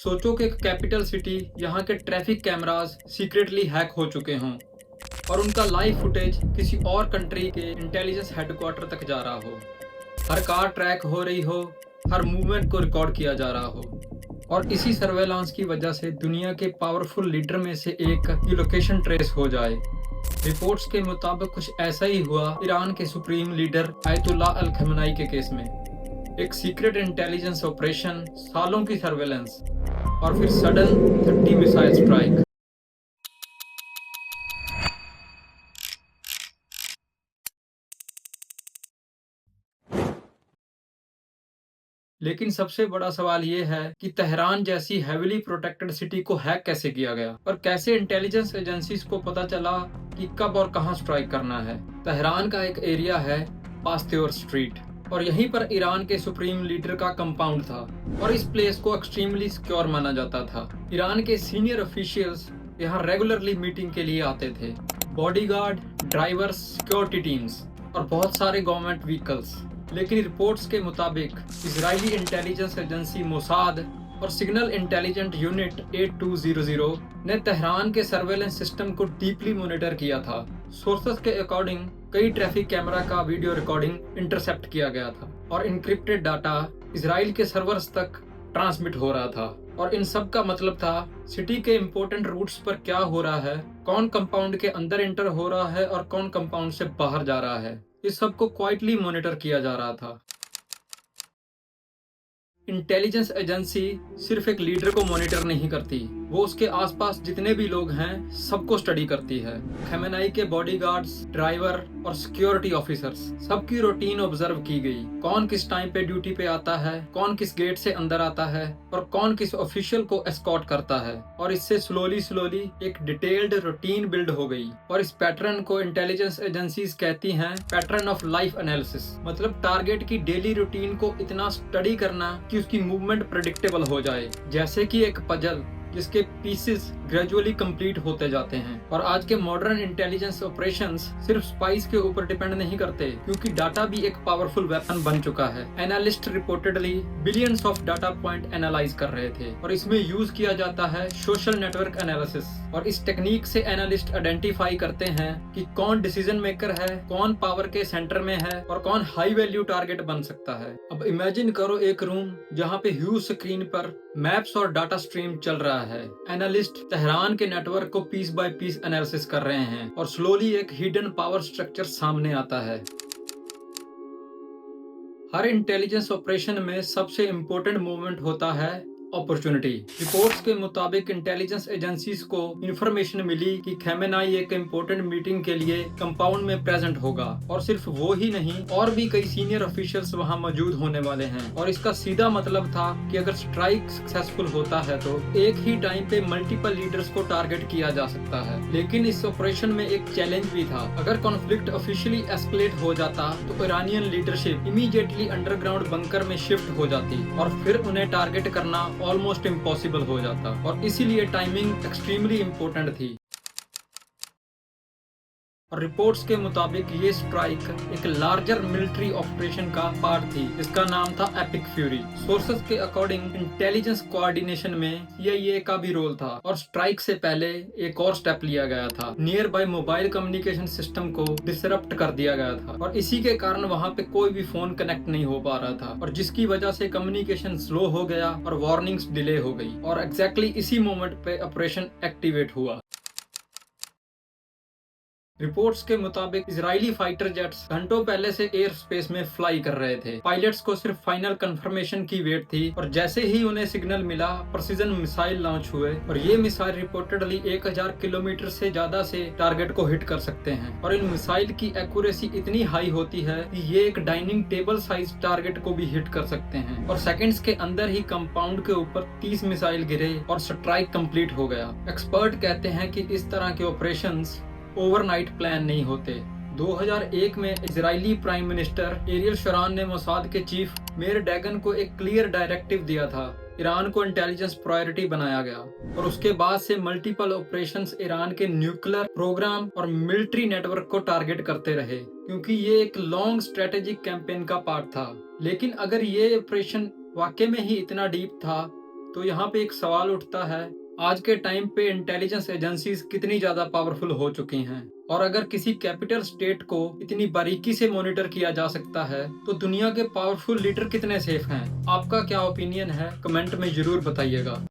सोचो कि एक कैपिटल सिटी यहाँ के ट्रैफिक कैमरास सीक्रेटली हैक हो चुके हों और उनका लाइव फुटेज किसी और कंट्री के इंटेलिजेंस हेडक्वार्टर तक जा रहा हो। हर कार ट्रैक हो रही हो, हर मूवमेंट को रिकॉर्ड किया जा रहा हो और इसी सर्वेलांस की वजह से दुनिया के पावरफुल लीडर में से एक की लोकेशन ट्रेस हो जाए। रिपोर्ट्स के मुताबिक कुछ ऐसा ही हुआ ईरान के सुप्रीम लीडर आयतुल्लाह अल खमेनी के केस में। एक सीक्रेट इंटेलिजेंस ऑपरेशन, सालों की सर्वेलेंस और फिर सडन 30 मिसाइल स्ट्राइक। लेकिन सबसे बड़ा सवाल ये है कि तेहरान जैसी हेविली प्रोटेक्टेड सिटी को हैक कैसे किया गया और कैसे इंटेलिजेंस एजेंसीज को पता चला कि कब और कहां स्ट्राइक करना है। तेहरान का एक एरिया है पास्त्योर स्ट्रीट और यहीं पर ईरान के सुप्रीम लीडर का कंपाउंड था और इस प्लेस को एक्सट्रीमली सिक्योर माना जाता था। ईरान के सीनियर ऑफिशियल्स यहाँ रेगुलरली मीटिंग के लिए आते थे। बॉडीगार्ड, ड्राइवर्स, सिक्योरिटी टीम्स और बहुत सारे गवर्नमेंट व्हीकल्स। लेकिन रिपोर्ट्स के मुताबिक इजरायली इंटेलिजेंस एजेंसी मोसाद और सिग्नल इंटेलिजेंट यूनिट 8200 ने तेहरान के सर्वेलेंस सिस्टम को डीपली मॉनिटर किया था। सोर्सेस के अकॉर्डिंग कई ट्रैफिक कैमरा का वीडियो रिकॉर्डिंग इंटरसेप्ट किया गया था और इनक्रिप्टेड डाटा इजराइल के सर्वर्स तक ट्रांसमिट हो रहा था। और इन सब का मतलब था सिटी के इंपॉर्टेंट रूट्स पर क्या हो रहा है, कौन कंपाउंड के अंदर एंटर हो रहा है और कौन कंपाउंड से बाहर जा रहा है। इस सब को क्वाइटली मॉनिटर किया जा रहा था। इंटेलिजेंस एजेंसी सिर्फ एक लीडर को मॉनिटर नहीं करती, वो उसके आसपास जितने भी लोग हैं सबको स्टडी करती है। खमेनी के बॉडीगार्ड्स, ड्राइवर और सिक्योरिटी ऑफिसर्स सबकी रूटीन ऑब्जर्व की गई। कौन किस टाइम पे ड्यूटी पे आता है, कौन किस गेट से अंदर आता है और कौन किस ऑफिशियल को एस्कॉर्ट करता है। और इससे स्लोली एक डिटेल्ड रूटीन बिल्ड हो गई और इस पैटर्न को इंटेलिजेंस एजेंसीज कहती हैं पैटर्न ऑफ लाइफ एनालिसिस। मतलब टारगेट की डेली रूटीन को इतना स्टडी करना कि उसकी मूवमेंट प्रेडिक्टेबल हो जाए, जैसे कि एक पजल जिसके पीसेस ग्रेजुअली कंप्लीट होते जाते हैं। और आज के मॉडर्न इंटेलिजेंस ऑपरेशंस सिर्फ स्पाइस के ऊपर डिपेंड नहीं करते, क्योंकि डाटा भी एक पावरफुल वेपन बन चुका है। Analyst reportedly billions of data point analyse कर रहे थे और इसमें यूज किया जाता है सोशल नेटवर्क एनालिसिस। और इस टेक्निक से एनालिस्ट आइडेंटिफाई करते हैं कि कौन डिसीजन मेकर है, कौन पावर के सेंटर में है और कौन हाई वैल्यू टारगेट बन सकता है। अब इमेजिन करो एक रूम जहाँ पे ह्यूज स्क्रीन पर मैप्स और डाटा स्ट्रीम चल रहा है। एनालिस्ट तेहरान के नेटवर्क को पीस बाय पीस एनालिसिस कर रहे हैं और स्लोली एक हिडन पावर स्ट्रक्चर सामने आता है। हर इंटेलिजेंस ऑपरेशन में सबसे इम्पोर्टेंट मूवमेंट होता है अपॉर्चुनिटी। रिपोर्ट्स के मुताबिक इंटेलिजेंस एजेंसीज को इंफॉर्मेशन मिली कि खमेनी एक इम्पोर्टेंट मीटिंग के लिए कंपाउंड में प्रेजेंट होगा और सिर्फ वो ही नहीं, और भी कई सीनियर ऑफिशियल्स वहां मौजूद होने वाले हैं। और इसका सीधा मतलब था कि अगर स्ट्राइक सक्सेसफुल होता है तो एक ही टाइम पे मल्टीपल लीडर्स को टारगेट किया जा सकता है। लेकिन इस ऑपरेशन में एक चैलेंज भी था। अगर कॉन्फ्लिक्ट ऑफिशियली एस्केलेट हो जाता तो Iranian leadership immediately underground bunker में शिफ्ट हो जाती और फिर उन्हें टारगेट करना ऑलमोस्ट इम्पॉसिबल हो जाता। और इसीलिए टाइमिंग एक्सट्रीमली इम्पोर्टेंट थी। और रिपोर्ट्स के मुताबिक ये स्ट्राइक एक लार्जर मिलिट्री ऑपरेशन का पार्ट थी जिसका नाम था एपिक फ्यूरी। सोर्सेस के अकॉर्डिंग इंटेलिजेंस कोऑर्डिनेशन में CIA का भी रोल था और स्ट्राइक से पहले एक और स्टेप लिया गया था। Near by mobile communication system को डिसरप्ट कर दिया गया था और इसी के कारण वहां पे कोई भी फोन कनेक्ट नहीं हो पा रहा था और जिसकी वजह से कम्युनिकेशन स्लो हो गया और वार्निंग्स डिले हो गई। और एग्जैक्टली इसी मोमेंट पे ऑपरेशन एक्टिवेट हुआ। रिपोर्ट्स के मुताबिक इजरायली फाइटर जेट्स घंटों पहले से एयर स्पेस में फ्लाई कर रहे थे। पायलट्स को सिर्फ फाइनल कंफर्मेशन की वेट थी और जैसे ही उन्हें सिग्नल मिला प्रिसीजन मिसाइल लॉन्च हुए और ये मिसाइल रिपोर्टेडली 1000 किलोमीटर से ज्यादा से टारगेट को हिट कर सकते हैं। और इन मिसाइल की एक्यूरेसी इतनी हाई होती है कि ये एक डाइनिंग टेबल साइज टारगेट को भी हिट कर सकते हैं। और सेकंड्स के अंदर ही कंपाउंड के ऊपर 30 मिसाइल गिरे और स्ट्राइक कंप्लीट हो गया। एक्सपर्ट कहते हैं कि इस तरह के ऑपरेशंस ओवरनाइट प्लान नहीं होते। 2001 में इजरायली प्राइम मिनिस्टर एरियल शरान ने मोसाद के चीफ मेयर डैगन को एक क्लियर डायरेक्टिव दिया था। ईरान को इंटेलिजेंस प्रायोरिटी बनाया गया और उसके बाद से मल्टीपल ऑपरेशंस ईरान के न्यूक्लियर प्रोग्राम और मिलिट्री नेटवर्क को टारगेट करते रहे, क्योंकि ये एक लॉन्ग स्ट्रेटेजिक कैंपेन का पार्ट था। लेकिन अगर ये ऑपरेशन वाकई में ही इतना डीप था तो यहाँ पे एक सवाल उठता है, आज के टाइम पे इंटेलिजेंस एजेंसीज कितनी ज्यादा पावरफुल हो चुकी हैं, और अगर किसी कैपिटल स्टेट को इतनी बारीकी से मॉनिटर किया जा सकता है तो दुनिया के पावरफुल लीडर कितने सेफ हैं? आपका क्या ओपिनियन है, कमेंट में जरूर बताइएगा।